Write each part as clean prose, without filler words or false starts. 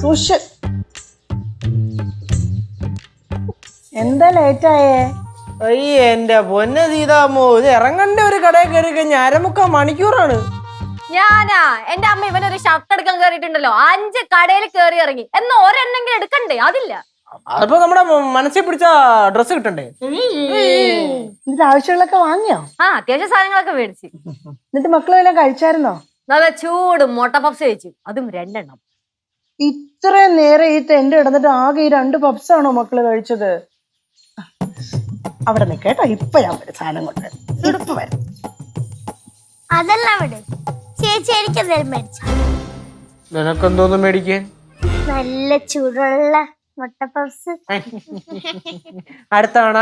സൂക്ഷിച്ച്. എന്താ ലേറ്റായേ? അയ്യേ എന്റെ പൊന്നെ സീതാമ്മോ, ഇത് ഇറങ്ങണ്ട ഒരു കടയിൽ കയറി കഴിഞ്ഞാൽ 1/4 മണിക്കൂറാണ്. ഞാനാ എന്റെ അമ്മ ഇവനൊരു ഷർട്ട് എടുക്കാൻ കയറിയിട്ടുണ്ടല്ലോ, 5 കടയിൽ കയറി ഇറങ്ങി എന്ന് ഒരെണ്ണെങ്കിലും എടുക്കണ്ടേ? അതില്ല. അതിപ്പോ നമ്മുടെ മനസ്സിൽ പിടിച്ച ഡ്രസ്സ് കിട്ടണ്ടേ? ഇതിന്റെ ആവശ്യങ്ങളൊക്കെ വാങ്ങിയോ? അത്യാവശ്യ സാധനങ്ങളൊക്കെ മേടിച്ച്. എന്നിട്ട് മക്കളെല്ലാം കഴിച്ചായിരുന്നോ? നല്ല ചൂട് മുട്ട പപ്സ് കഴിച്ചു, അതും 2 എണ്ണം. ഇത്രയും നേരം ഈ ടെന്റ് കിടന്നിട്ട് ആകെ ഈ 2 പപ്സാണോ മക്കള് കഴിച്ചത്? അവിടെ നിൽക്കേട്ടോ, ഇപ്പൊ ഞാൻ വരും സാധനം കൊണ്ട്. ഇപ്പൊ വരും. അതല്ല അവിടെ ചേച്ചി എനിക്ക് മേടിച്ച നിനക്കെന്തോന്ന് മേടിക്കാൻ? നല്ല ചൂടുള്ള മുട്ട പപ്സ്. അടുത്ത തവണ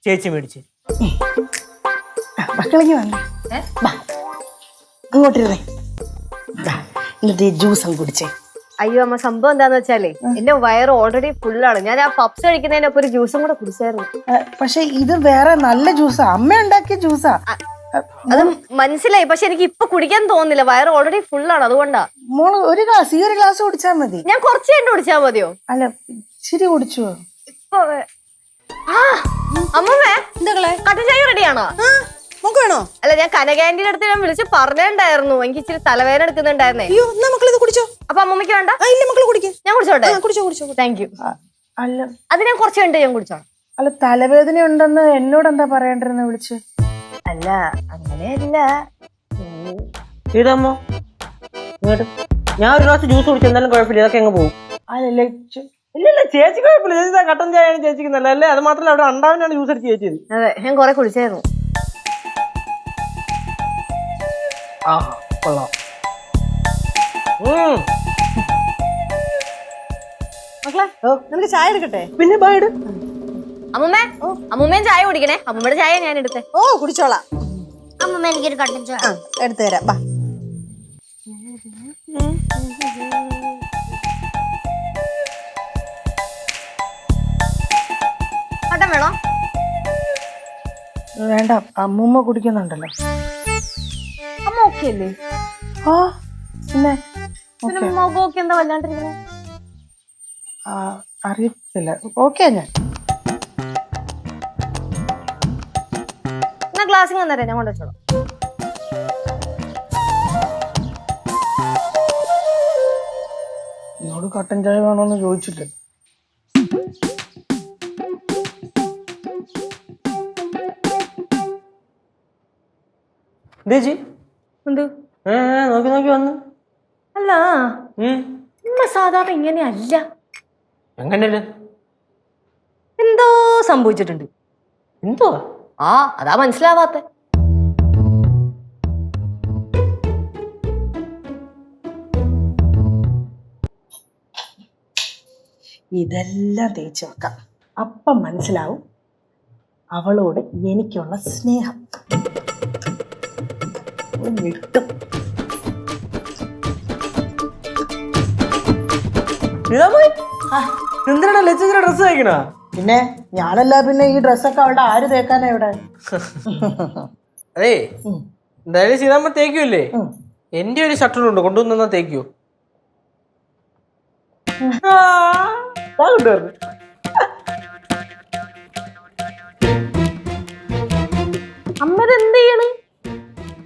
ചേച്ചി മേടിച്ച്. മക്കളെങ്കിൽ വന്നേ, അങ്ങോട്ടിരുന്നേ. എന്നിട്ട് ഈ ജ്യൂസും കുടിച്ചേ. അയ്യോ അമ്മ, സംഭവം എന്താന്ന് വെച്ചാലേ എന്റെ വയറ് ഓൾറെഡി ഫുള്ളാണ്. ഞാൻ ആ പപ്സ് കഴിക്കുന്നതിനൊപ്പം ഒരു ജ്യൂസും കൂടെ കുടിച്ചായിരുന്നു. പക്ഷെ ഇത് വേറെ നല്ല ജ്യൂസാ, അമ്മ ഉണ്ടാക്കിയ ജ്യൂസാ. അത് മനസ്സിലായി, പക്ഷെ എനിക്ക് ഇപ്പൊ കുടിക്കാൻ തോന്നുന്നില്ല, വയറ് ഓൾറെഡി ഫുള്ളാണ്, അതുകൊണ്ടാ. മോള് ഒരു ഗ്ലാസ് കുടിച്ചാ മതി. ഞാൻ കുറച്ച് കഴിഞ്ഞ് കുടിച്ചാ മതിയോ? അല്ല, ഇച്ചിരി കുടിച്ചോ? ഇപ്പൊ അമ്മമ്മേ, കട്ടൻ ചായ റെഡിയാണോ? നമുക്ക് വേണോ? അല്ല, ഞാൻ കനകാന്റിന്റെ അടുത്ത് ഞാൻ വിളിച്ച് പറഞ്ഞിട്ടുണ്ടായിരുന്നു, എനിക്ക് ഇച്ചിരി തലവേദന എടുക്കുന്നുണ്ടായിരുന്നേ. അയ്യോ, എന്നാ മക്കൾ ഇത് കുടിച്ചോ. അപ്പൊ അമ്മമ്മയ്ക്ക് വേണ്ട? ഇല്ല, മക്കൾ കുടിക്കും. ഞാൻ കുടിച്ചോട്ടെ? കുടിച്ചോ. Thank you. അല്ല, അത് ഞാൻ കുറച്ച് കഴിഞ്ഞിട്ട് ഞാൻ കുടിച്ചോളാം. അല്ല, തലവേദന ഉണ്ടെന്ന് എന്നോട് എന്താ പറയണ്ടിരുന്ന വിളിച്ച്? അല്ല, അങ്ങനെയല്ല. സീതാമ്മോ ഇങ്ങോട്ട്. ഞാൻ ഒരു ഗ്ലാസ് ജ്യൂസ് കുടിച്ചു, എന്നാലും കുഴപ്പമില്ല, ഇതൊക്കെ അങ്ങ് പോകും. അല്ലല്ലേ, ഇല്ല ചേച്ചി കുഴപ്പമില്ല. ചേച്ചി കട്ടൻ ചായയാണ് ചേച്ചിക്ക് നല്ലതല്ലേ? അത് മാത്രമല്ല അവിടെ അണ്ടാവിനാണ് ജ്യൂസ് അടിച്ച് ചേച്ചിയത്. അതെ, ഞാൻ കുറെ കുടിച്ചായിരുന്നു. കൊള്ളാം. മക്കളെ, നിനക്ക് ചായ എടുക്കട്ടെ? പിന്നെ ബൈഡ്. അമ്മൂമ്മയും ചായ കുടിക്കണേ. അമ്മൂമ്മയുടെ ചായ ഞാൻ എടുത്തേ. കുടിച്ചോളാം. അമ്മ എനിക്കൊരു കട്ടൻ ചായ എടുത്തു തരാം. ബാ. കട്ടൻ വേണോ? വേണ്ട, അമ്മൂമ്മ കുടിക്കുന്നുണ്ടല്ലോ. അമ്മ ഓക്കെ അല്ലേ? ആ, പിന്നെ മുഖമൊക്കെ എന്താ വല്ലാണ്ടിരിക്കണേ? അറിയത്തില്ല. ഓക്കെ, ഞാൻ എന്നാ ഗ്ലാസ്സിൽ വന്നേരെ, ഞാൻ കൊണ്ടുവച്ചോളാം. എന്നോട് കട്ടൻ ചായ വേണോന്ന് ചോദിച്ചിട്ട്. ചേച്ചി എന്ത്? നോക്കി നോക്കി വന്ന്. അല്ല, ഉമ്മ സാധാരണ ഇങ്ങനെയല്ല. എങ്ങനെയല്ലേ? എന്തോ സംഭവിച്ചിട്ടുണ്ട്. എന്തോ? അതാ മനസ്സിലാവാത്ത. ഇതെല്ലാം തേച്ച് വെക്കാം, അപ്പം മനസ്സിലാവും അവളോട് എനിക്കുള്ള സ്നേഹം. വിട്ടും എന്തിനാ ലച്ചിന്റെ ഡ്രസ് തയ്ക്കണ? പിന്നെ ഞാനല്ല, പിന്നെ ഈ ഡ്രസ്സൊക്കെ അവളുടെ ആര് തേക്കാനാ ഇവിടെ? അതേ, എന്തായാലും സീതാമ്മ തേക്കൂല്ലേ? എന്റെ ഒരു ഷർട്ടുണ്ട്, കൊണ്ടുവന്നാ തേക്കോ? കൊണ്ടുവരുന്നു. അമ്മത് എന്ത് ചെയ്യണ്?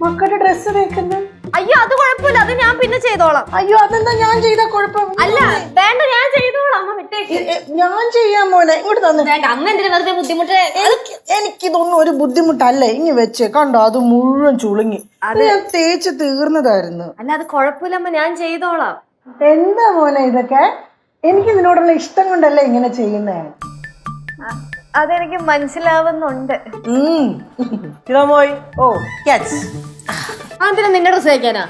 മക്കളുടെ ഡ്രസ്സ് തേക്കുന്നു. അയ്യോ, അത് കുഴപ്പമില്ല, അത് ഞാൻ പിന്നെ ചെയ്തോളാം. അയ്യോ, അതെന്താ ഞാൻ ചെയ്ത കുഴപ്പം? അല്ല, വേണ്ട, ഞാൻ ചെയ്തോളാം. അമ്മ വിട്ടേക്ക്. ഞാൻ ചെയ്യാൻ മോനെ, ഇങ്ങോട്ട് തന്നെ. വേണ്ട, അമ്മ എന്തിനു വെറുതെ ബുദ്ധിമുട്ട്? എനിക്കിതൊന്നും ഒരു ബുദ്ധിമുട്ടല്ലേ. ഇങ്ങി വെച്ചേ, കണ്ടോ, അത് മുഴുവൻ ചുളുങ്ങി. ഞാൻ തേച്ച് തീർന്നതായിരുന്നു. അല്ല, അത് കുഴപ്പമില്ല അമ്മ, ഞാൻ ചെയ്തോളാം. എന്താ മോനെ ഇതൊക്കെ? എനിക്ക് ഇതിനോടുള്ള ഇഷ്ടം കൊണ്ടല്ലേ ഇങ്ങനെ ചെയ്യുന്നേ. അതെനിക്ക് മനസ്സിലാവുന്നുണ്ട്. സീതാമ്മോയ്, ക്യാച്ച്. അതിന് നിന്റെ ഡ്രസ് തയ്ക്കാനാ?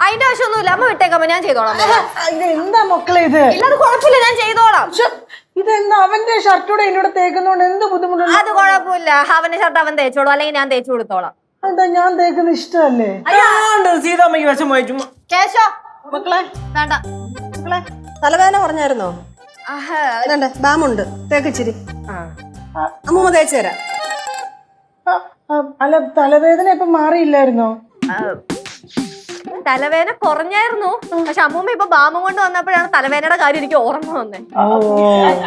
അതിന്റെ ആവശ്യമൊന്നുമില്ല, അമ്മ വിട്ടേക്കമ്മ, ഞാൻ ചെയ്തോളാം. എന്താ മക്കളെ ഇത്? ഇല്ല, അത് കുഴപ്പമില്ല, ഞാൻ ചെയ്തോളാം. ഇതെന്താ അവന്റെ ഷർട്ടൂടെ എന്നോട് തേക്കുന്നോണ്ട് എന്ത് ബുദ്ധിമുട്ടുണ്ട്? അത് കുഴപ്പമില്ല, അവന്റെ ഷർട്ട് അവൻ തേച്ചോളൂ, അല്ലെങ്കിൽ ഞാൻ തേച്ചു കൊടുത്തോളാം. എന്താ ഞാൻ തേക്കുന്ന ഇഷ്ടമല്ലേ? സീതാമ്മയ്ക്ക് വിഷം വായിച്ചു. കേശോ, മക്കളെ, വേണ്ട. മക്കളെ, തലവേദന പറഞ്ഞായിരുന്നോ? ബാമുണ്ട്, തേക്കിച്ചിരി. അമ്മൂമ്മ തേച്ചു തരാം. അല്ല, തലവേദന ഇപ്പൊ മാറിയില്ലായിരുന്നോ? തലവേദന കുറഞ്ഞായിരുന്നു. പക്ഷെ അമ്മൂമ്മ ഇപ്പൊ ബാമം കൊണ്ട് വന്നപ്പോഴാണ് തലവേദനയുടെ കാര്യം എനിക്ക് ഓർമ്മ വന്നേ.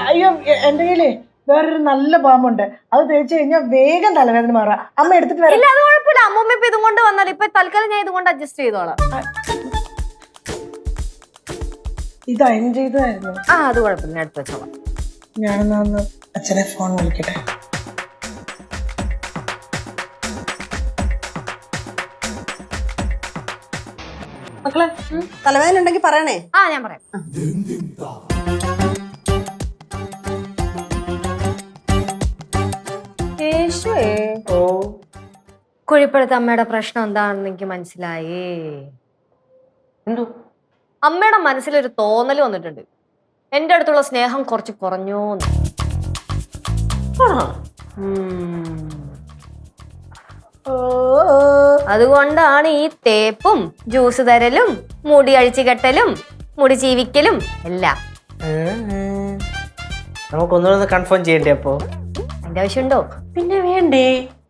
അയ്യോ എന്റെ കയ്യിലേ വേറൊരു നല്ല ബാമുണ്ട്, അത് തേച്ച് കഴിഞ്ഞാൽ വേഗം തലവേദന മാറാം. അമ്മ എടുത്തിട്ട് വരാം. ഇല്ല അത് കുഴപ്പമില്ല, അമ്മൂമ്മ ഇപ്പൊ ഇതും കൊണ്ട് വന്നാൽ ഇപ്പൊ തൽക്കാലം ഞാൻ ഇതുകൊണ്ട് അഡ്ജസ്റ്റ് ചെയ്തോളാം. ഇത് അയൺ ചെയ്തതായിരുന്നു. അത് കുഴപ്പമില്ല, ഞാൻ എടുത്ത് വെച്ചോളാം. ഞാനെന്നാ അച്ഛനെ ഫോൺ വിളിക്കട്ടെ. മക്കളെ തലവേദന ഉണ്ടെങ്കിൽ പറയണേ. ഞാൻ പറയാം. കുഴിപ്പുഴത്തെ അമ്മയുടെ പ്രശ്നം എന്താണെന്ന് എനിക്ക് മനസ്സിലായേ. എന്തോ അമ്മയുടെ മനസ്സിലൊരു തോന്നൽ വന്നിട്ടുണ്ട്, എന്റെ അടുത്തുള്ള സ്നേഹം കുറച്ച് കുറഞ്ഞോന്ന്. അതുകൊണ്ടാണ് ഈ തേപ്പും ജ്യൂസ് തരലും മുടി അഴിച്ചു കെട്ടലും മുടി ചീവിക്കലും എല്ലാം. നമുക്കൊന്നുകൂടെ കൺഫേം ചെയ്യണ്ടേ? അപ്പോ അതിന്റെ ആവശ്യമുണ്ടോ? പിന്നെ വേണ്ടേ?